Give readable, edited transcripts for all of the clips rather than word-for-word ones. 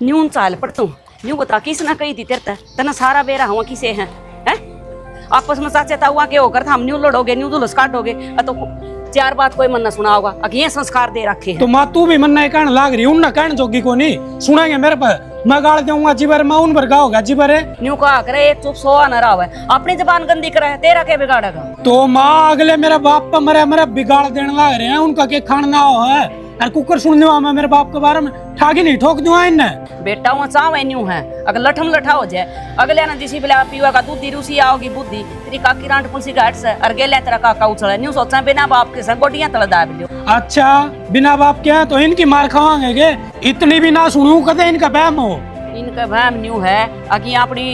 न्यून चाल पर तू न्यू बता किसने कही थी तेरे तना सारा बेरा हुआ किसे हैं हैं आपस में चाचे ताऊआ के होकर हम न्यू लड़ोगे न्यू दुलस काटोगे तो चार बात कोई मन ना सुना होगा अगर ये संस्कार दे रखे हैं। तो माँ तू भी मन नहीं कहने लाग रही उन ना कहने जोगी को नहीं सुनेंगे मेरे पर मैं गाड़ दूंगा जीवर मैं उन पर होगा जीवर है न्यू कहा करे एक चुप सोआ न रहा है अपनी जबान गंदी करे है तेरा क्या बिगाड़ेगा। तो माँ अगले मेरे बाप पर मरे मरे बिगाड़ देने लाग रहे हैं उनका क्या खाना हो है अरे कुकर सुन दूंगा मैं मेरे बाप के बारे में ठागी नहीं ठोक दूंगा इन्हें बेटा वो चाव न्यू है अगर लठम लठा हो जाए अगले ना जिसी बिला पीवा का दूध रूसी आओगी बुद्धि तेरी काकी रांट पुलसी घाट से और गेले तेरा काका उछल न्यू सोचा बिना बाप के संग गोटियां तल दाब लियो। अच्छा बिना बाप के तो इनकी मार खावांगे के इतनी भी ना सुनू कदे इनका बहम हो इनका बहम न्यू है अगी अपनी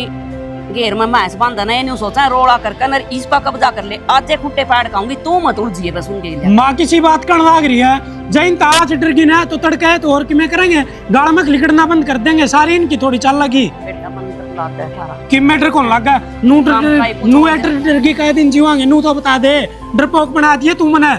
घेर में मैस बांधा ना न्यू सोचा रोड़ा करके नर इस पर कब्जा कर ले आज खुट्टे फाड़ खाऊंगी तू मत उलझिए बस उनके लिए माँ किसी बात करने लाग रही है जैन ताज डरगी ना तो तड़का है तो और कि मैं करेंगे गाड़ में लिकड़ना बंद कर देंगे सारी इनकी थोड़ी चल लगी कि मीटर कौन लगा नू डरगी कह दिन जीवांगे नू तो बता दे डरपोक बना दिए तू मने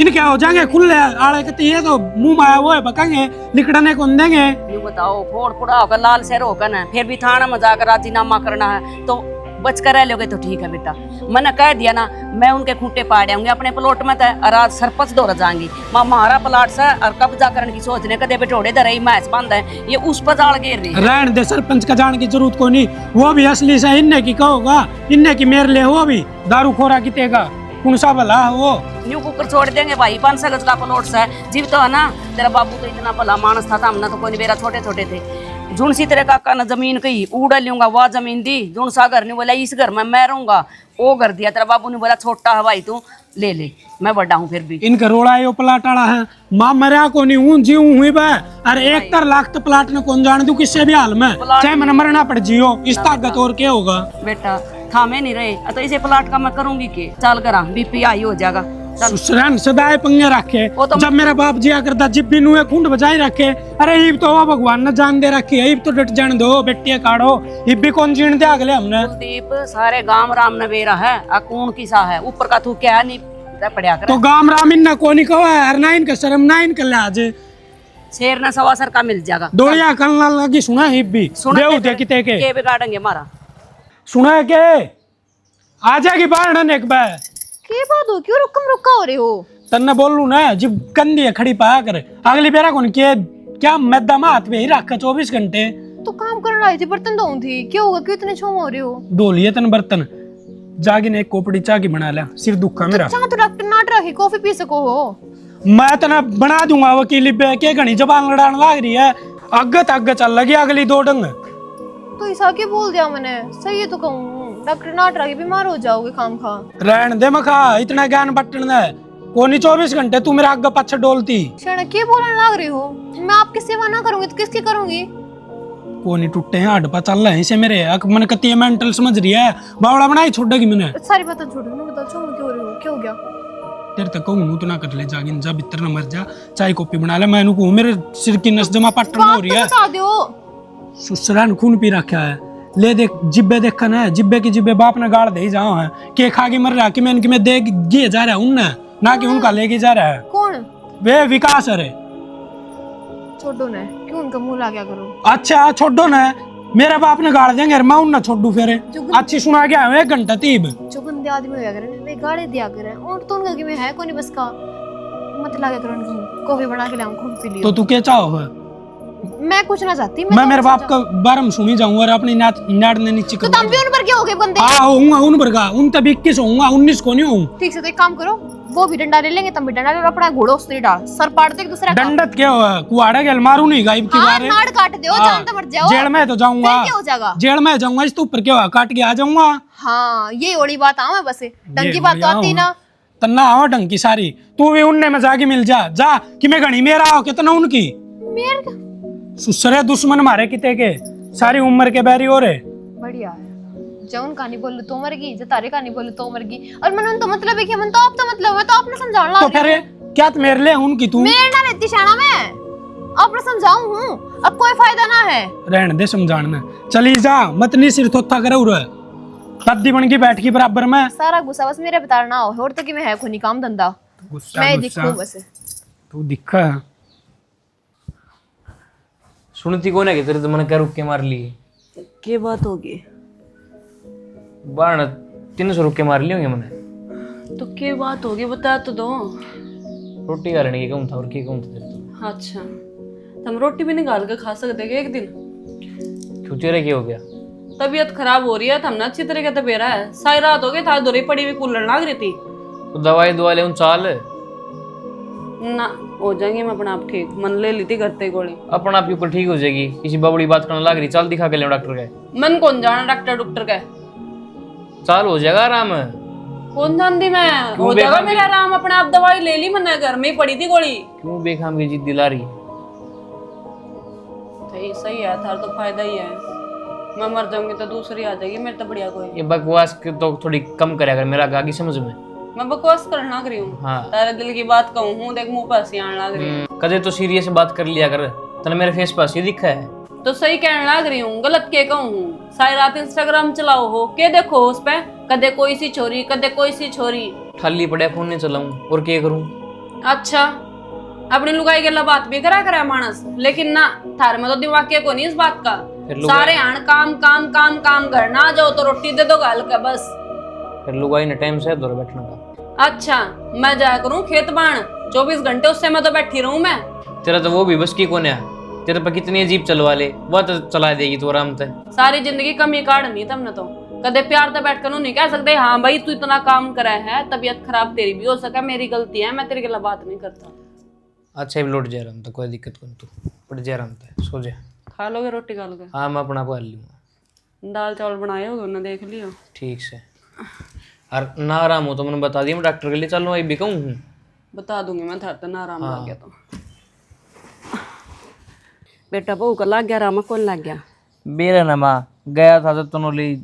इनके हो जाएंगे खुले आड़े के ये तो मुंह माया वो है बकाएंगे लिकड़ने कौन देंगे यू बताओ फोड़ पुड़ा होकर लाल शेर होकर ना फिर भी थाना में जाकर राजीनामा करना है तो बच कर रह लोगे तो ठीक है बेटा मैंने कह दिया ना मैं उनके खूंटे पाड़ आऊंगी अपने प्लॉट में तो रात सरपंच दौड़ जाएंगी हमारा प्लॉट से और कब्जा करने की सोचने कदे बेटोड़े दर रही मैच बंद है ये उस पर जाल घेर रही है रहने दे सरपंच का जाने की जरूरत को नहीं वो भी असली से इन्ने की कहोगा इन्ने की मेरे ले वो भी दारू खोरा कितेगा कौन सा भला वो न्यू कुकर छोड़ देंगे भाई 500 गज का प्लॉट से जीव तो है ना तेरा बाबू तो इतना भला मानस था हमने तो कोई मेरा छोटे छोटे थे जुन सी तेरे काका ने जमीन कही उड़ा लूंगा वह जमीन दी जुन सा घर ने बोला इस घर में मैं रहूंगा वो घर दिया तेरा बाबू ने बोला छोटा है भाई तू ले ले मैं बड़ा हूँ फिर भी इनका रोड़ा यो प्लाट आड़ा है माँ मरिया को नहीं हूँ जी हुई बे अरे 1 लाख तो प्लाट ने कौन जान दू किससे भी हाल में चाहे मैंने मरना पड़ जियो इस ताकत और क्या होगा बेटा थामे नहीं रहे तो इसे प्लाट का मैं करूंगी के चाल करा बीपी आई हो जाएगा सुसरन सदाए पंगे रखे तो जब मेरा बाप जिया करता जिब भी नुए कुंड बजाई रखे अरे इब तो वो भगवान ने जान दे रखी है इब तो डट जान दो बेटिया काढ़ो इब भी कौन जीण दे अगले हमने कुलदीप सारे गांव राम ने बेरा है कौन किसा है ऊपर का तू क्या नहीं पढ़िया कर तो गांव राम इन को नहीं कहो हर ना इनका शर्म ना इनका लाज शेर ना सवा सर का मिल जाएगा दोड़िया कलना लगी सुना इब भी देव दे किते के बिगाड़ेंगे हमारा सुना के आ जाएगी बाहर एक बार के बात हो क्यों रुका हो रहे हो तन्ने बोलू ना जब कंदी है खड़ी पा कर अगली बेरा कौन के क्या मैदा में हाथ में ही रखा 24 घंटे तो काम करने आई थी बर्तन धोऊं थी क्या होगा क्यों इतने छोम हो रहे हो धो लिए तन बर्तन जागी ने एक कोपड़ी चाय की बना लिया सिर दुखा मेरा अच्छा तो डॉक्टर नाट रखी कॉफी पी सको हो मैं तना बना दूंगा वकीली पे के घनी जबान लड़ाने लाग रही है अग्गे चल लगी अगली 2 डंग तो ऐसा क्यों बोल दिया मैंने सही है तो कहूँ डॉक्टर नाट रखी बीमार हो जाओगे खाम खा रहन दे मखा इतना ज्ञान बटन है कोनी 24 घंटे तू मेरा आगे पीछे डोलती शरण क्या बोलने लग रही हो मैं आपकी सेवा ना करूंगी तो किसकी करूंगी कोनी टूटे हैं हड्ड पा चल रहे हैं इसे मेरे मन कती है मेंटल समझ रही है बावड़ा बनाई छोड़ेगी मैंने सारी बातें छोड़ो ना बताओ क्यों क्यों रही हो क्या हो गया तेरे तक कहूँ तू ना कर ले जागिन जा भीतर ना मर जा चाय कॉपी बना ले मैं कहूँ मेरे सिर की नस जमा पटन हो रही है बता दो सुसरान खून पी रखा है ले देख जिब्बे देखा ना जिब्बे की जिब्बे बाप ने गाड़ दे जाओ है के खा के मर रहा कि मैं इनकी में दे गिए जा रहा उन ना कि उनका लेके जा रहा है कौन वे विकास अरे छोड़ो ना क्यों उनका मुंह ला क्या करो अच्छा छोड़ो ना मेरे बाप ने गाड़ देंगे मैं उन ना छोड़ू फिर अच्छी सुना गया 1 घंटा तीब जो गंदे आदमी होया करे वे गाड़े दिया करे और तो उनका कि मैं है कोनी बस का मत लागे करो उनको कॉफी बना के लाऊं खुद पी लियो तो तू क्या चाहो है मैं कुछ ना चाहती मैं मेरे बाप का बारे में सुनी जाऊंगा और अपनी नाड़ ने नीचे तो तुम भी उन पर क्या हो गए बंदे हां होऊंगा उन पर का उन तब 21 होऊंगा 19 को नहीं हूं ठीक से तो एक काम करो वो भी डंडा ले लेंगे तुम भी डंडा ले और अपना घोड़ा उस पे डाल सर पाड़ दे एक दूसरा का दंडत क्या हुआ कुआड़ा गेल मारू नहीं गायब की बारे नाड़ काट दो जान तो मर जाओ जेल में तो जाऊंगा क्या हो जाएगा जेल में जाऊंगा इस तो ऊपर क्या हुआ काट के आ जाऊंगा हां ये ओड़ी बात आऊं मैं बस ढंग की बात तो आती ना तन्ना आओ ढंग की सारी तू भी उनने में जाके मिल जा कि मैं घणी मेरा हो कितना उनकी मेरे सुसरे दुश्मन मारे किते के सारी उम्र के बैरी हो रे बढ़िया है जौन कहानी बोलू तो मरगी जो तारे कहानी बोलू तो मरगी और मन तो मतलब है कि मन तो आप तो मतलब मैं तो आपने समझाना तो फिर क्या मेरे लिए उनकी तू मेरे ना रहती शाना में आपने समझाऊं हूं अब कोई फायदा ना है रहने दे समझाना चली जा मत नहीं सिर थोथा करे उरे पद्दी बन के बैठ की बराबर में सारा गुस्सा बस मेरे बता ना हो और तो कि मैं है खुनी काम धंधा मैं दिखूं बस तू दिखा सुनती कौन है कि तेरे तो मन क्या रुक के मार लिए के बात होगी? बाण 300 रुक के मार लिए होंगे मैंने। तो के बात होगी बता तो दो। रोटी का लेने की कहूँ था और की कहूँ था तेरे तो। अच्छा, तुम रोटी भी निकाल के खा सकते क्या एक दिन? क्यों तेरे क्या हो गया? तबीयत खराब हो रही है, तुमने अच्छी तरीके से बेरा है। सारी रात हो गई था दोरी पड़ी हुई कूलर लाग रही थी। तो दवाई दुआ ले उन चाल ना हो जाएंगे, मैं अपने आप ठीक। मन ले ली थी करते गोली, अपना आप के ऊपर ठीक हो जाएगी। किसी बबड़ी बात करने लग रही, चल दिखा के ले डॉक्टर के। मन कौन जाना डॉक्टर डॉक्टर का? चाल हो जाएगा आराम। कौन जानती मैं, हो जाएगा मेरा आराम। अपने आप दवाई ले ली मैंने, घर में ही पड़ी थी गोली। क्यों बेखाम की जिद दिला रही? सही है, थार तो फायदा ही है। मैं मर जाऊंगी तो दूसरी आ जाएगी, मेरे तो बढ़िया कोई। ये बकवास तो थोड़ी कम करे अगर मेरा गागी समझ में। मैं बकवास करने लग रही हूँ? हाँ। तारे दिल की बात कहूँ हूँ, देख मुंह पर हंसी आने लग रही है। कदे तो सीरियस बात कर लिया कर, तने मेरे फेस पर हंसी दिखा है। तो सही कहने लग रही हूँ, गलत के कहूँ हूँ? सारी रात इंस्टाग्राम चलाओ हो, के देखो उस पे? कदे कोई सी छोरी, कदे कोई सी छोरी। खाली पड़े फोन नहीं चलाऊं और क्या करूं? अच्छा, अपनी लुगाई के बात भी करा मानस, लेकिन ना थारे में तो दिमाग के को नहीं इस बात का। सारे आन काम काम काम काम घर ना जाओ तो रोटी दे दो गाल का बस। फिर लुगाई ने टाइम से दूर बैठने का। अच्छा, मैं जाया करूं खेत बाण 24 घंटे, उससे मैं तो बैठी रहूं मैं। तेरा तो वो भी बस की कौन है? तेरे पे कितनी अजीब चलवा ले, वो तो चला देगी तू आराम से। सारी जिंदगी कमी काटनी तुमने तो। कदे प्यार से बैठ कर नहीं कह सकते हाँ भाई तू इतना काम करा है, तबीयत खराब तेरी भी हो सका, मेरी गलती है, मैं तेरे के लिए बात नहीं करता। अच्छा भी लौट जा रहा हूँ तो कोई दिक्कत नहीं, तू पड़ जा रहा हूँ, सो जा। खा लोगे रोटी खा लोगे? हाँ मैं अपना पाल लूँगा। दाल चावल बनाए होगे ना, देख लियो। ठीक से। और ना आराम हो तो मैंने बता दिया, मैं डॉक्टर के लिए चल रहा भी कहूँ। बता दूंगी मैं थार तो, ना आराम लग गया तो। बेटा बहू का लग गया आराम, कौन लग गया? बेरा ना माँ गया था तो तनोली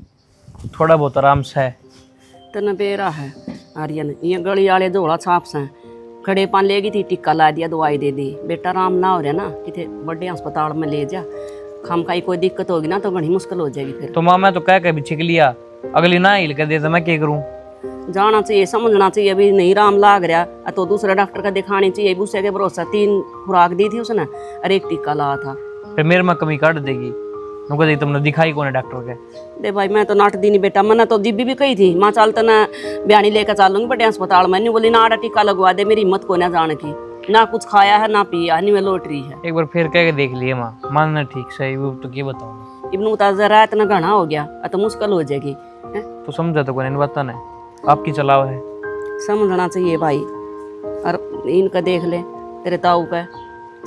थोड़ा बहुत आराम से है। तन बेरा है आर्यन, ये गली वाले धोला छाप से खड़े पान ले गई थी, टिक्का ला दिया, दवाई दे दी। बेटा आराम ना हो रहा ना, कितने बड़े अस्पताल में ले जा। खाम खाई कोई दिक्कत होगी ना तो बड़ी मुश्किल हो जाएगी फिर। तो माँ मैं तो कह के भी छिक लिया, अगली ना हिल कर दे तो मैं क्या करूँ? जाना चाहिए, समझना चाहिए। अभी नहीं आराम लाग रहा तो दूसरे डॉक्टर का दिखानी चाहिए। दूसरे के भरोसा 3 खुराक दी थी उसने और 1 टिक्का लाया था। फिर मेरे में कमी काट देगी। तुमने दिखाई कौन है डॉक्टर के? दे भाई मैं तो नाट दी नहीं बेटा, मैंने तो जिब्बी भी कही थी, माँ चल तो ना बयानी लेकर चलूंगी बड़े अस्पताल में। नहीं बोली ना आड़ा टिक्का लगवा दे, मेरी हिम्मत को ना जाने की। ना कुछ खाया है ना पिया, नहीं मैं लौट रही है। एक बार फिर कह के देख लिए माँ, मानना ठीक सही वो तो क्या बताऊँ। इब्नू जरा इतना घना हो गया तो मुश्किल हो जाएगी। तो समझा तो कौन बता ना, आपकी चलाव है। समझना चाहिए भाई। और इनका देख ले, तेरे ताऊ का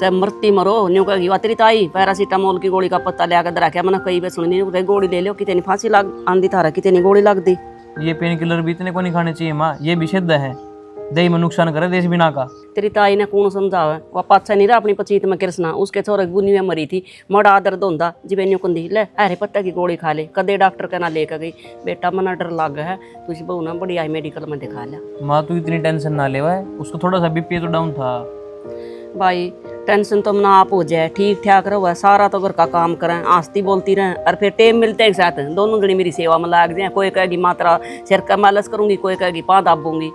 चाहे मरती मरो न्यू कहेगी वा तेरी ताई पैरासीटामोल की गोली का पत्ता ले आकर रखा। मैंने कई बार सुनी नहीं, गोली ले लो, कितनी फांसी लग आंधी थारा, कितनी गोली लग दी। ये पेन किलर भी इतने को नहीं खाने चाहिए माँ, ये भी सिद्ध है दही में नुकसान करे देश बिना का। तेरी ताई ने कौन समझावा, वह पाछा नहीं रहा अपनी पचीत में कृष्णा, उसके छोरे बुनी में मरी थी, मड़ा दर्द होंदा जिवे न्यू कंदी ले अरे पत्ता की गोली खा ले। कदे डॉक्टर के ना लेकर गई। बेटा मना डर लग है, तुझी बहू ना बड़ी आई मेडिकल में दिखा लिया। माँ तू इतनी टेंशन ना ले, उसको थोड़ा सा बीपी तो डाउन था। भाई टेंशन तो ना आप हो जाए, ठीक ठाक रहो, सारा तो घर का काम करें, आस्ती बोलती रहें और फिर टेम मिलते एक साथ दोनों जनी मेरी सेवा में लाग जाए। कोई कहेगी मात्रा सिर का मालिश करूंगी, कोई कहेगी पाँव दाबूंगी।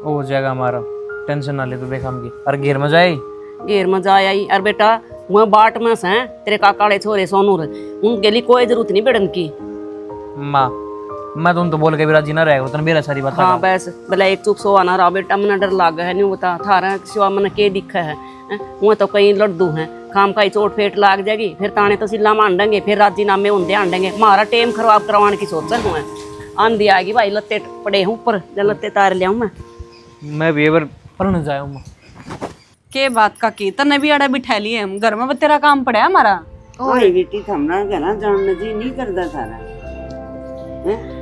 हो जाएगा हमारा, टेंशन ना ले तो देख हम की। और घेर में जाए, घेर में जाए आई। और बेटा वह बाट में से तेरे काकाड़े छोरे सोनूर, उनके लिए कोई जरूरत नहीं बेड़न की। माँ मैं तुम तो बोल के भी राजी ना रहेगा, तो मेरा सारी बात। हाँ बस भला एक चुप सो आना रहा बेटा, मना डर लाग है नहीं बता थारा सिवा मन के दिखा है। वो तो कई लड्डू हैं, खाम खाई चोट फेट लाग जाएगी, फिर ताने तो सिला मांडेंगे, फिर राजी नामे होंदे आंडेंगे। हमारा टेम खराब करवाने की सोच रहा हूँ। आंधी आएगी भाई, लत्ते पड़े हूँ ऊपर, लत्ते तार लिया मैं भी एवर पढ़ने जाया हूँ। के बात का की तने भी अड़ा बिठा लिए हम घर में, तेरा काम पड़ा है हमारा। ओए बेटी थमना कहना जानने जी नहीं करदा सारा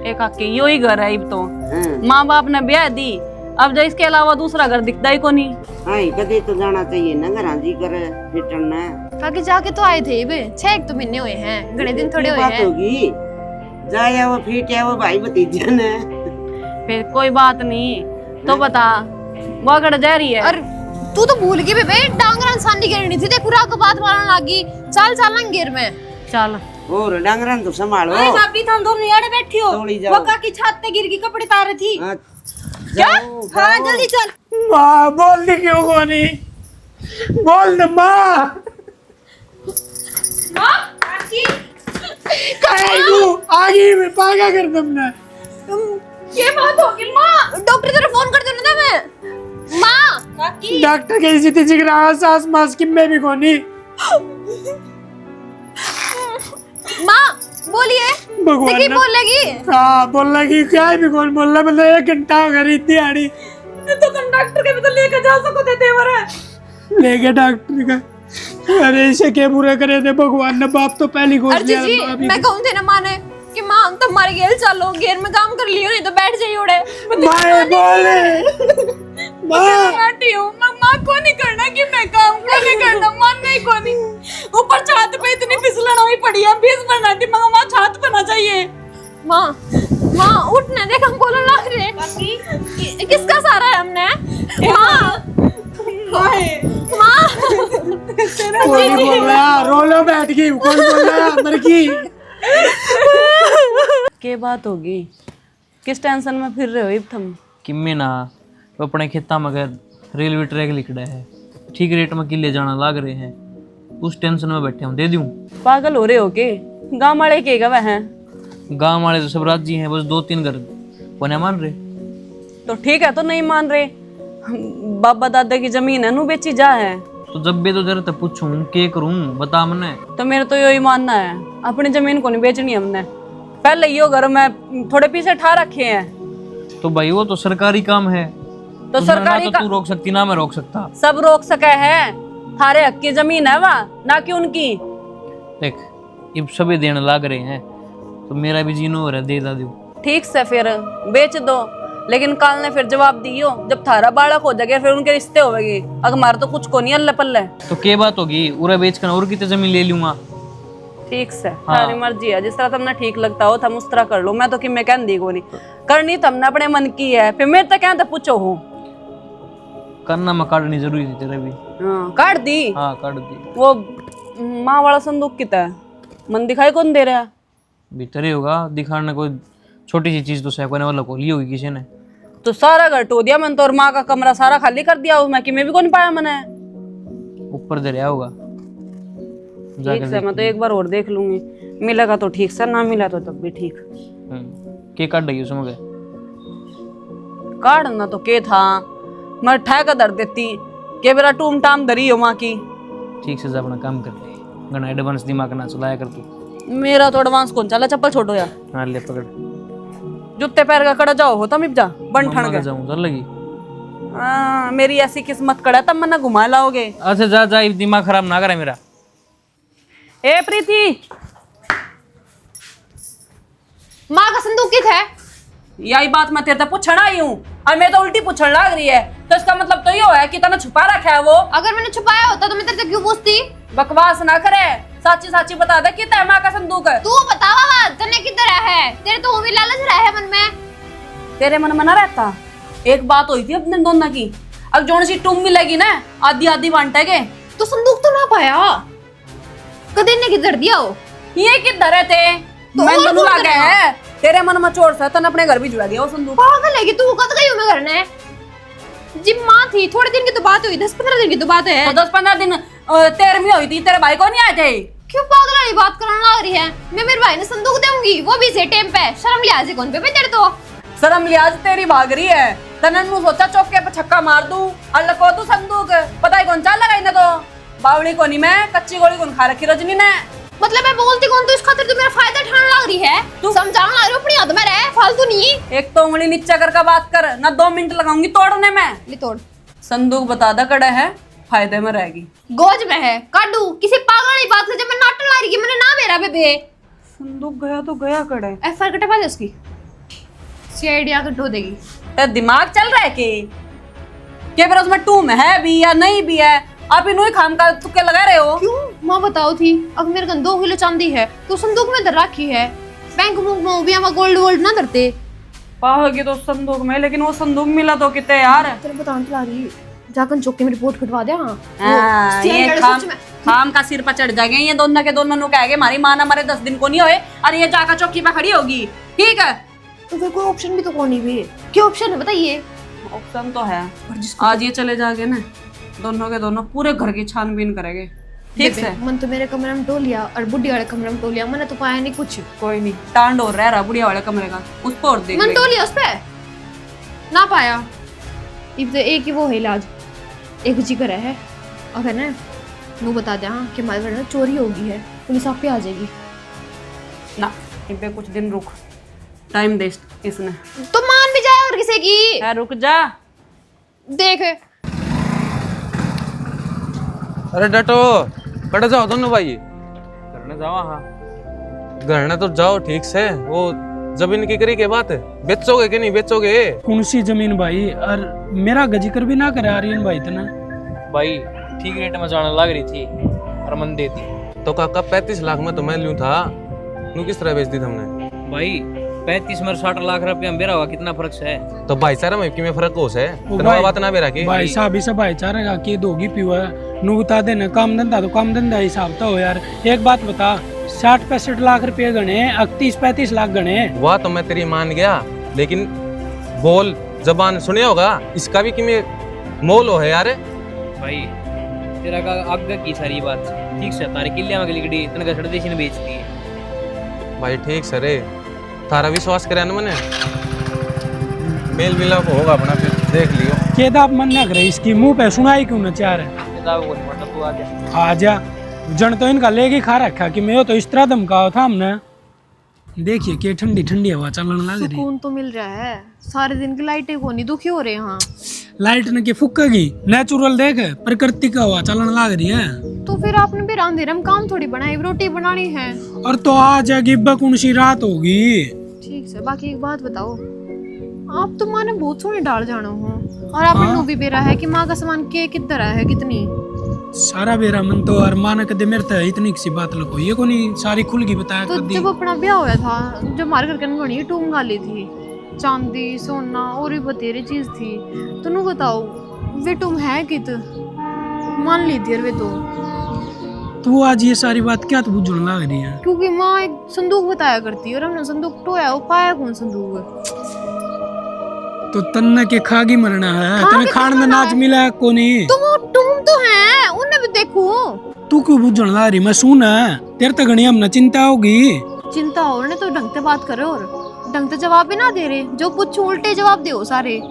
एक आके यो ही घर है अब तो। माँ बाप ने ब्याह दी, अब जो इसके अलावा दूसरा घर दिखता ही को नहीं। हाय कदे तो जाना चाहिए ना घरा जी कर फिटना। काकी जाके तो आए थे बे, 6 तो महीने हुए हैं, घणे दिन थोड़े हुए बात हैं। होगी जाया वो फिट है वो भाई भतीजा ने। फिर कोई बात नहीं तो बता, वो गड़ जा रही है। और तू तो भूल गई बे, डांगरा इंसान की गिरनी थी, देखो रात को बात मारने लगी। चल चल गिर में चल और डांगरन तो संभालो। अरे भाभी तुम दोनों यार बैठी हो, तोड़ी जाओ। वो काकी छत पे गिर गई, कपड़े तार थी। क्या हाँ जल्दी चल। माँ बोल दी क्यों को नहीं? बोल दे माँ। आगे में पागा कर तुमने। ये बात होगी माँ, डॉक्टर तेरे फोन कर दूँ ना मैं। माँ डॉक्टर कैसी थी जिगरा सास मास की मैं भी कोनी। माँ बोलिए, भगवान देखिए ने- बोलेगी। हाँ बोल लगी क्या भी कौन बोल रहा, मतलब 1 घंटा हो गया इतनी आड़ी तो तुम डॉक्टर के भी तो लेकर जा सको थे तेवर है। लेके डॉक्टर का। अरे इसे क्या बुरा करे थे भगवान ने, बाप तो पहली गोद अर्जी जी मैं कहूँ थे ना माने कि माँ तुम्हारे गेल चलो, गेर में काम कर लियो, नहीं तो बैठ जाइए उड़े। माए बोले माँ बैठी हूँ माँ को नहीं करना कि मैं काम को नहीं करना, मन नहीं को नहीं। ऊपर छत पे इतनी फिसलन हुई पड़ी है, फिस बनना थी मगर माँ छत बना चाहिए। माँ माँ उठने दे, हम बोलो लग रहे किसका सारा है हमने। माँ माँ कोई नहीं बोल रहा, रोलो बैठ गई, कौन बोल रहा है मर की। के बात होगी, किस टेंशन में फिर रहे हो इब तुम? कि मैं ना वो अपने खेता में अगर रेलवे ट्रैक लिखड़ा है, ठीक रेट में किले जाना लाग रहे हैं, उस टेंशन में बैठे हम दे दूं। पागल हो रहे हो के? गांव वाले के गवा हैं? गांव वाले तो सब राजी हैं, बस 2-3 घर वो नहीं मान रहे। तो ठीक है, तो नहीं मान रहे, बाबा दादा की जमीन है, नू बेची जा है। तो जब भी तो जरा तो पूछूं के करूं, बता मने। तो मेरा तो यही मानना है, अपनी जमीन को नहीं बेचनी हमने। पहले यो घर में थोड़े पीछे ठा रखे हैं। तो भाई वो तो सरकारी काम है, तो उसमें सरकारी ना तो तू रोक सकती ना मैं रोक सकता। सब रोक सके है, थारे हक की जमीन है वहाँ, ना कि उनकी। देख अब सभी देने लाग रहे हैं, तो मेरा भी जीनो हो रहा है, दे दा दो। ठीक से फिर बेच दो, लेकिन काल ने फिर जवाब दियो जब थारा बालक हो जाएगा, फिर उनके रिश्ते होंगे। अगर हमारा तो कुछ को नहीं अल्ले पल्ले। तो क्या बात होगी, उरा बेच कर और कितने जमीन ले लूंगा। ठीक से थारी मर्जी है, जिस तरह तुमने ठीक लगता हो तुम उस तरह कर लो। मैं तो कि मैं कह दी को नहीं करनी, तुमने अपने मन की है, फिर मेरे तक क्या पूछो हो। करना मैं काटनी जरूरी थी तेरे भी। हाँ, काट दी। हाँ काट दी। वो माँ वाला संदूक कितना है, मन दिखाई कौन दे रहा है? भीतर ही होगा, दिखाने कोई छोटी सी चीज तो सैकोने वाला को ली होगी किसी ने। तो सारा घर टो दिया मन तो, और माँ का कमरा सारा खाली कर दिया उसमें कि मैं भी कौन पाया मैंने। ऊपर दे रहा होगा। ठीक से मैं तो एक बार और देख लूंगी, मिलेगा तो ठीक से, ना मिला तो तब भी ठीक। के काट रही उसमें काटना तो के था, मैं ठहका दर देती के मेरा टूम टाम दरी हो माँ की। ठीक से अपना काम कर ले, गना एडवांस दिमाग ना चलाया कर तू। मेरा तो एडवांस कौन चला, चप्पल छोड़ो यार। हाँ ले पकड़। जूते पैर का कड़ा जाओ होता मिप जा बन ठण गए। जाऊं चल लगी। मेरी ऐसी किस्मत कड़ा तब मना घुमा लाओगे। अच्छा जा जा, दिमाग खराब ना करे मेरा। ए प्रीति, माँ का संदूक कित है? यही बात मैं तेरे से पूछना आई हूँ, और मैं तो उल्टी पूछने लग रही है। तो इसका मतलब तो ये है कि तने छुपा रखा है वो। अगर मैंने छुपाया होता तो मैं तेरे से क्यों पूछती? बकवास ना करे, साची साची बता दे कितना है माँ का संदूक है। तू बतावा तने किधर है? तेरे तो वो भी लालच रहा है मन में। तेरे मन में ना रहता। एक बात हुई थी अपने दोनों की, अब जोन सी टूम मिलेगी ना आधी आधी बांटेगे। तो संदूक तो ना पाया, कदे ने किधर दिया हो? ये किधर है थे? तो मैं और तो कौन लगा करेगा? है तेरे मन में चोर सा, तने अपने घर भी जुड़ा दिया वो संदूक। पागल है कि तू? कद गई हूं मैं घर ने? जी माँ थी, थोड़े दिन की तो बात हुई, 10-15 दिन की तो बात है। तो 10-15 दिन 13वीं हुई थी, तेरे भाई को नहीं आए थे? क्यों पागल वाली बात करने लग रही है? मैं मेरे भाई ने संदूक दूंगी, वो भी इसी टाइम पे। शर्म लिहाज कौन पे तेरे तो? शर्म लिहाज तेरी भाग रही है। तने नु सोचा चौके पे छक्का मार दूं, अल्लाह को तू संदूक पता ही कौन चाल लगाई ना। तो बावड़ी को नहीं, मैं कच्ची गोली कौन खा रखी रजनी ने। मतलब मैं बोलती कौन, तो इस खातिर तू मेरा फायदा उठाने लग रही है? तू समझाने लग रही है, अपनी हद में रह, फालतू नहीं। एक तो उंगली नीचे करके बात कर ना, 2 मिनट लगाऊंगी तोड़ने में। ले तोड़। संदूक बता दा कड़ा है, फायदे में रहेगी। गोज में है, काटू किसी पागल वाली बात से जब मैं नाटन ला रही कि मैंने ना मेरा बेबे। संदूक गया तो गया कड़े। एफआईआर कटवा दे उसकी, सीआईडी आकर ढो देगी। तेरा दिमाग चल रहा है कि फिर उसमें टूम है भी या नहीं भी है? आप इन्हों ही खाम का तुक्के लगा रहे हो। क्यों माँ बताओ थी, अगर मेरे कन 2 किलो चांदी है तो संदूक में धर रखी है। बैंक मुंह में भी हम गोल्ड वोल्ड ना धरते। पाओगे तो संदूक में, लेकिन वो संदूक मिला तो कितने यार। तेरे बताने तो ला रही, जाकर चौक के में रिपोर्ट कटवा दे। हाँ, ये खाम का सिर पर चढ़ जाएंगे ये दोनों के दोनों नु कहेंगे हमारी माँ ना मरे 10 दिन को नहीं होए, और ये जाकर चौकी पे खड़ी होगी। ठीक है, तो फिर कोई ऑप्शन भी तो कौन नहीं भी। क्या ऑप्शन है बताइए? ऑप्शन तो है, आज ये चले जाएंगे ना दोनों के दोनों, पूरे घर की छानबीन करेंगे। ठीक से मन तो मेरे कमरे में टो लिया और बुढ़ी वाले कमरे में टो लिया, मैंने तो पाया नहीं कुछ। कोई नहीं, टांड और रह रहा बुढ़िया वाले कमरे का, उस पर और देख मन लेंगे। टो लिया उस पे ना पाया। इब तो एक ही वो है इलाज, एक जिक्र है अगर ना नू बता दे हाँ कि हमारे घर में चोरी होगी है, पुलिस आप पे आ जाएगी ना, इन पे कुछ दिन रुक, टाइम दे इसने। तो मान भी जाए और किसी की। रुक जा, देख अरे डटो, कट जाओ दोनों भाई। करने जावा। हाँ घर तो जाओ ठीक से। वो जमीन की करी के बात बेचोगे कि नहीं बेचोगे? कौन सी जमीन भाई? और मेरा गजिकर भी ना करे आर्यन भाई तना भाई ठीक रेट में जाने लग रही थी और मन देती। तो काका 35 लाख में तो मैं लूं था, नू किस तरह बेच दी तुमने? भाई 35 में 60 लाख रुपया में बेरा हुआ, कितना फर्क है? तो भाईचारा में में फर्क हो से ओ तेरा भाई- बात ना बेरा की भाई साहब ही सब भाईचारा का की दोगी पीवा नू बता देना, काम धंधा तो काम धंधा हिसाब तो हो यार। एक बात बता, 60-65 लाख रुपए गणे, 38-35 लाख गणे। वाह तो मैं तेरी मान गया, लेकिन बोल जबान सुने होगा इसका भी कि में मोल हो है यार। भाई तेरा का आगे की सारी बात ठीक से तारे किले में लिखड़ी इतने का छड़ देशी ने बेच दी है। भाई ठीक सरे, थारा विश्वास करे न मने मेल मिलाप होगा अपना, फिर देख लियो। केदाब मन ना करे, इसकी मुंह पे सुनाई क्यों न चाह रहे? किताब को नहीं पढ़ना, तू आ जा। आ जा, जन तो इनका लेके खा रखा कि मैं तो इस तरह धमकाओ था हमने। देखिए कि ठंडी ठंडी हवा चलने लग रही। सुकून तो मिल रहा है, सारे दिन की लाइटें को नहीं दुखी हो रहे हैं। लाइट ने के फुकेगी, नेचुरल देख प्रकृति का हवा चलने लग रही है। तो फिर आपने भी अंधेरे में काम थोड़ी बनाई, रोटी बनानी है। और तो आ जाएगी बकुन सी रात होगी। ठीक है, बाकी एक बात बताओ, आप तो माने बहुत सोने डाल जाना हो और आपने नो भी बेरा है कि माँ का सामान के किधर है कितनी सारा बेरा मन तो और माना कदे मेरे तो इतनी सी बात लको ये को नहीं सारी खुल गई बताया तो कर दी। जब अपना ब्याह हुआ था, जब हमारे घर के बनी टूम गाली थी, चांदी सोना और भी बतेरी चीज थी, तो नु बताओ वे टूम है कित मान ली थी वे तो, तू आज ये सारी बात क्या तो बुझने लग रही है? क्योंकि माँ एक संदूक बताया करती और हमने संदूक टोया, वो पाया कौन संदूक? तो तन्ने के खागी मरना है, खागी तने तो खान में मरना नाच है। मिला है को नहीं? तो वो टूम तो है, उन्हें भी देखो। तू क्यों बुझने लग रही? मैं सुन तेरे तो गणी हमने चिंता होगी। चिंता हो रही तो ढंग से बात करो और ढंग से जवाब भी ना दे रहे, जो पूछो उल्टे जवाब दो सारे।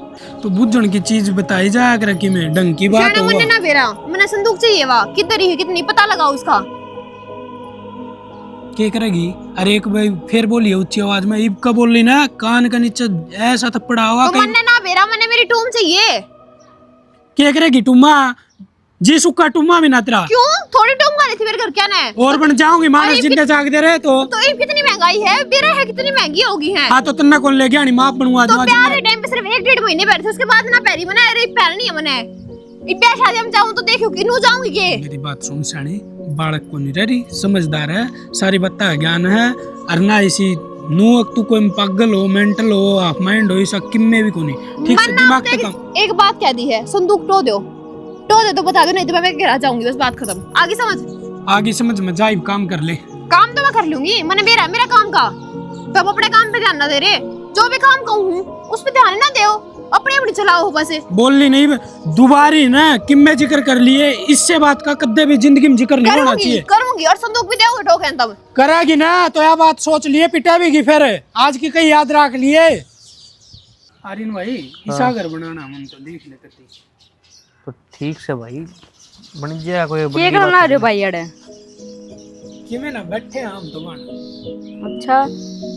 तो बुझन की चीज बताई जाया कर कि मैं ढंग की बात शाने होगा। मुन्ने ना बेरा, मैंने संदूक चाहिए वा किधर ही है कितनी पता लगाओ उसका। क्या करेगी? अरे एक भाई फिर बोलिए ऊंची आवाज में, इब का बोल रही ना कान का नीचे ऐसा थप्पड़ आवा तो कहीं। मन्ने ना बेरा, मैंने मेरी टूम चाहिए। क्या करेगी टुम्मा? जी सुक्का टुम्मा भी ना तेरा। क्यों? थोड़ी टूम गाली थी मेरे घर क्या ने? और बन जाऊंगी मानस जिंदे जाग दे रहे तो। तो ये कितनी महंगाई है, बेरा है कितनी महंगी होगी है। हाँ तो तन्ना कौन ले गया? नहीं माप बनवा तो दूंगा। प्यार के टाइम पे सिर्फ 1-1.5 महीने बैठे थे, उसके बाद ना पैरी मना, अरे पैर नहीं है मने। इब्बे शादी में जाऊं तो देखो कि नु जाऊंगी के। मेरी बात सुन साणी, बालक को नहीं रही, समझदार है, सारी बत्ता ज्ञान है, और ना इसी नु तू कोई पागल हो, मेंटल हो, हाफ माइंड हो, इसा किम्मे भी को नहीं। ठीक से दिमाग पे काम। एक बात कह दी है, संदूक टो दो तो बता दो, नहीं तो मैं घर जाऊंगी, बस बात खत्म। आगे समझ? आगे समझ में जाइब काम कर ले। काम तो मैं कर लूंगी, मैंने मेरा काम का, तब अपने काम पे ध्यान ना दे रहे, जो भी काम कहूँ उस पे ध्यान ना दो, अपने अपनी चलाओ बस। बोलनी नहीं दोबारी ना किम्मे जिक्र कर लिए, इससे बात का कद्दे भी जिंदगी में जिक्र नहीं होना चाहिए। करूंगी और संदूक भी दोगे ठोके तब करेगी ना तो यह बात सोच लिए पिटावेगी फिर, आज की कहीं याद रख लिए। आर्यन भाई ईसा घर बनाना मन तो देख ले कती। तो ठीक से भाई बन जाए कोई क्या बड़ी करना बात रे भाई अड़े? कि में ना बैठे हम तो मान। अच्छा,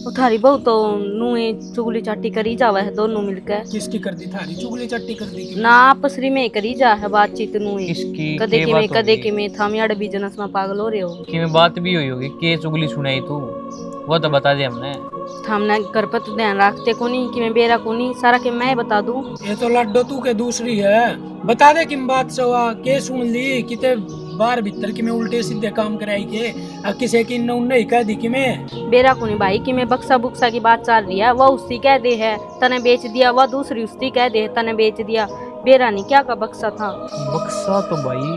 वो थारी बहू तो नुए चुगली चाटी करी जावा है दोनों मिलकर किसकी कर दी थारी चुगली चट्टी कर दी कि ना, आपसरी में करी जा है बातचीत नुए। किसकी कदे के कि बात में कदे होगी? कि में थामियाड़ बिजनेस में पागल हो रहे हो। कि में बात भी हुई होगी, के चुगली सुनाई तू वो तो बता दे हमने। थामना घर पर तो ध्यान रखते को नहीं कि मैं बेरा को नहीं, सारा के मैं बता दूं। ये तो लड्डो तू के दूसरी है, बता दे किम बात से हुआ, के सुन ली किते बार भीतर कि मैं उल्टे सीधे काम कराई के, अब किसे की नहीं कह दी कि मैं बेरा को नहीं भाई कि मैं बक्सा बुक्सा की बात चल रही है, वह उसकी कह दे है तने बेच दिया, वह दूसरी उसकी कह दे है तने बेच दिया। बेरा नहीं क्या का बक्सा था? बक्सा तो भाई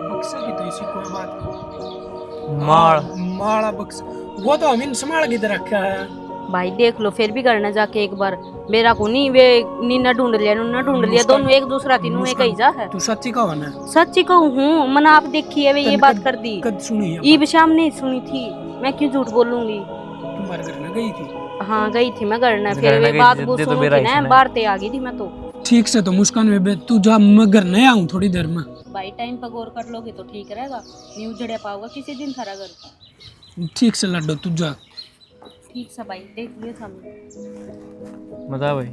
बक्सा की तो ऐसी कोई बात नहीं। माल माला बक्सा वो तो हमें संभाल के रखा है। भाई देख लो फिर भी करना जाके एक बार मेरा को नहीं वे नीना ढूंढ लिया नुना ढूंढ लिया दोनों एक दूसरा तीनों एक ही जा है तू सच्ची कहो ना सच्ची कहूँ हूँ मन आप देखी है वे ये बात कर दी कद सुनी है ईब शाम नहीं सुनी थी मैं क्यों झूठ बोलूंगी तुम्हारे घर में गई थी हाँ गई थी मैं घर घर फिर ना वे गई बात थी, वो दे तो सुनी मेरा थी ना हिस्सा बाहर ते आ गई थी मैं तो ठीक से तो मुस्कान में तू जा मैं घर नहीं आऊँ थोड़ी देर में भाई टाइम पर गौर कर लोगे तो ठीक रहेगा नहीं उजड़े पाओगे किसी दिन थारा घर ठीक से लड्डू तू जा ठीक से भाई देख लियो सामने बता भाई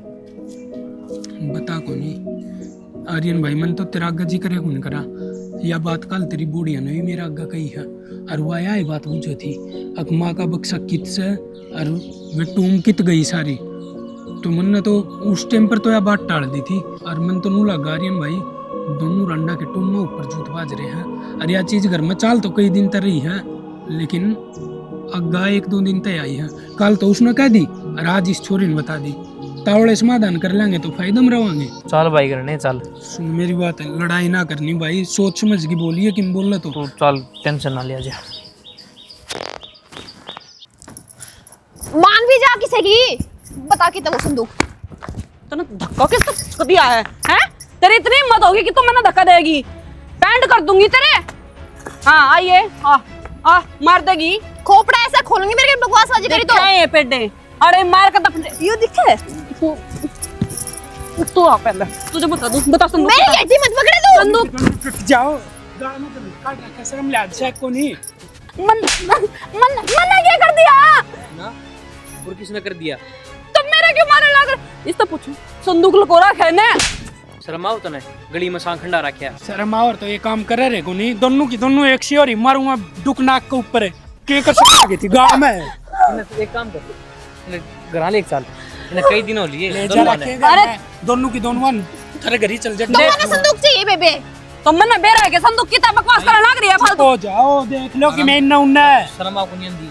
बता को नहीं आर्यन भाई मन तो तेरा आगा जी करे कौन करा या बात कल तेरी बूढ़िया ने भी मेरा आगा कही है और वो आया ही बात मुझे थी अक माँ का बक्सा कित से और वे टूम कित गई सारी तो मन ने तो उस टाइम पर तो यह बात टाल दी थी और मन तो नू लगा आर्यन भाई दोनों रंडा के टूम में ऊपर जूत बाज रहे हैं और यह चीज घर में चाल तो कई दिन तक रही है लेकिन अग्गा एक दो दिन तय आई है कल तो उसने कह दी और आज इस छोरी ने बता दी तावड़े समाधान कर लेंगे तो फायदे में रहोगे चल भाई करने चल सुन मेरी बात है लड़ाई ना करनी भाई सोच समझ की बोलिए कि बोल तो तू चल टेंशन ना लिया जा मान भी जा किसे की बता के तो संदूक तूने धक्का किसको दिया है हैं? तेरी इतनी हिम्मत होगी कि तू मैंने धक्का देगी पैंट कर दूंगी तेरे हाँ आइए आ मार देगी खोपड़ा ऐसा खोलूंगी मेरे बकवासबाजी करी तो ये पेडे अरे मार का तब यो दिखे तू आ पहले तुझे बता संदूक मेरी ऐसी मत पकड़े तू संदूक जाओ गाल में काट रखा शर्म ले आज को नहीं मन ने क्या कर दिया ना और किसने कर दिया तुम मेरे क्यों मारने लग रहे इस तो पूछो संदूक लुको रखा है ने शर्माओ तने गली में सांख खंडा रखा शर्म और तो ये काम करे रे को नहीं दोनों की दोनों एक सी और ही मारूंगा दुख नाक के ऊपर के कर सकती थी गांव में एक काम कर घर ले एक साल इन्हें कई दिन हो लिए ले जा दोनों ने रखेगा अरे दोनों की दोनों थारे घर ही चल जा मैंने संदूक चाहिए बेबे तुम मैंने बेरा के संदूक की तरह बकवास करने लग रही है फालतू हो जाओ देख लो कि मैं इन्ना उन्ना है शर्मा को नहीं आंदी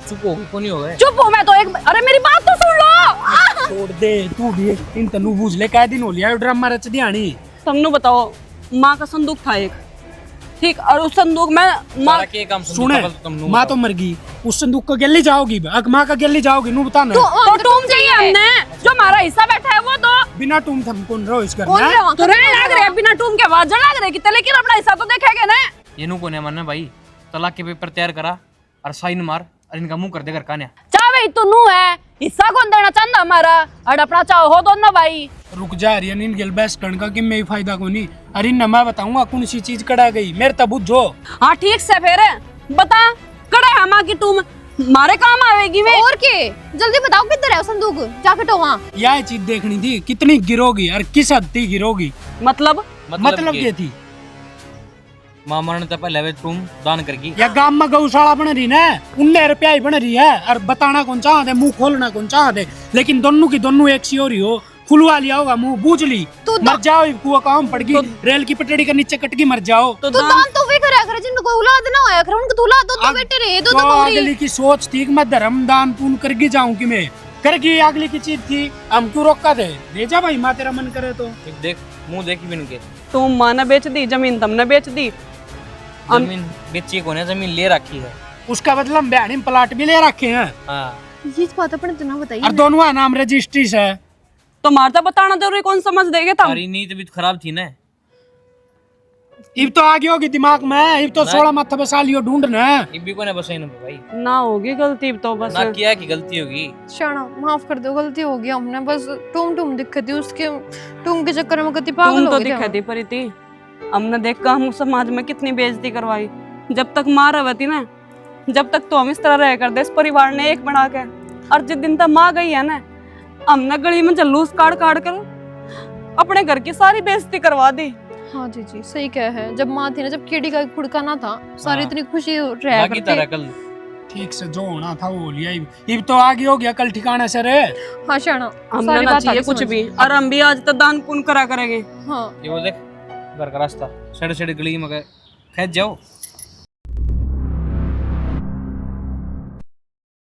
चुप हो को नहीं हो गए चुप हूँ मैं तो एक अरे मेरी बात तो सुन लो छोड़ दे तू भी इन तनु बूझ ले कै दिन हो लिया ड्रामा रच दियानी तुमने बताओ माँ का संदूक था एक ठीक और उस संदूक में माँ के काम सुने माँ तो मर गई उस संदूक का गली जाओगी अग माँ का गली जाओगी नू बता ना तो तुम चाहिए हमने जो हमारा हिस्सा बैठा है वो तो बिना तुम थम कौन रहो इस घर में तो रहने लग रहे बिना टूम के बाद लग रहे कि लेकिन अपना हिस्सा तो देखेगा ना ये नु कोने मानना भाई तलाक के पेपर तैयार करा और साइन मार और इनका मुंह कर दे घर कान्या चाहे तो नू है हिस्सा कौन देना चाहता हमारा और अपना चाहो हो दोनों भाई रुक जा रही है इन गिल बेस्ट करने का कि मैं फायदा को नहीं अरे न मैं बताऊंगा कौन सी चीज कड़ा गई मेरे तब बुझो हाँ ठीक से फिर बता कड़ा है माँ की तुम मारे काम आवेगी वे और के जल्दी बताओ किधर है वो संदूक जाके तो वहाँ यह चीज देखनी थी कितनी गिरोगी और किस हद तक गिरोगी मतलब क्या थी मां मरने से पहले वे तुम दान करगी या गांव में गौशाला बन रही ना 19 रुपया ही बन रही है और बताना कौन चाहते मुंह खोलना कौन चाहते लेकिन दोनों की दोनों एक सी हो रही हो फुलवा लिया होगा मुंह बूझ ली मर जाओ कुआ काम पड़ गई रेल की पटड़ी के नीचे कटकी मर जाओ तो दान तो वे करा कर जिनको औलाद ना होया कर उनको तो औलाद तो बेटे रे दो तो अगली की सोच थी कि मैं धर्म दान पुण्य करके जाऊं कि मैं करके अगली की चीज थी हम क्यों रोका थे ले जा भाई माँ तेरा मन करे तो देख मुंह देखी बिन के तुम माँ ने बेच दी जमीन तुमने बेच दी जमीन बेची को जमीन ले रखी है उसका बदला हम बयानी प्लाट भी ले रखे हैं हाँ ये बात अपन इतना बताइए और दोनों का नाम रजिस्ट्री है तो मारता बताना जरूरी कौन समझ देगा तुम सारी नीयत भी तो खराब थी ना इब तो आगे होगी दिमाग में इब तो 16 माथा बसा लियो ढूंढना इब्बी को ने बस इन भाई ना होगी गलती तो बस ना किया की गलती होगी शाना माफ कर दो गलती हो गई हमने बस टूम दिक्कत थी उसके टूम के चक्कर में कति पागल तुम हो तो गए दिक्कत ही परी थी हमने देखा हम समाज में कितनी बेइज्जती करवाई जब तक माँ रहती ना जब तक तो हम इस तरह रह कर दे इस परिवार ने एक बना के और जिस दिन तक माँ गई है ना हमने गली में जलूस काट कर अपने घर की सारी बेइज्जती करवा दी हाँ जी जी सही कह है जब माँ थी ना जब केडी का खुड़का ना था सारी हाँ। इतनी खुशी रह बाकी तरह करते कल ठीक से जो होना था वो हो लिया इब तो आगे हो गया कल ठिकाने से रे हाँ शाना हमने सारी ना बात चाहिए आगे कुछ समझ भी में। और हम भी आज तक दान पुण्य करा करेंगे हाँ ये वो देख घर का रास्ता सड़ गली में खेत जाओ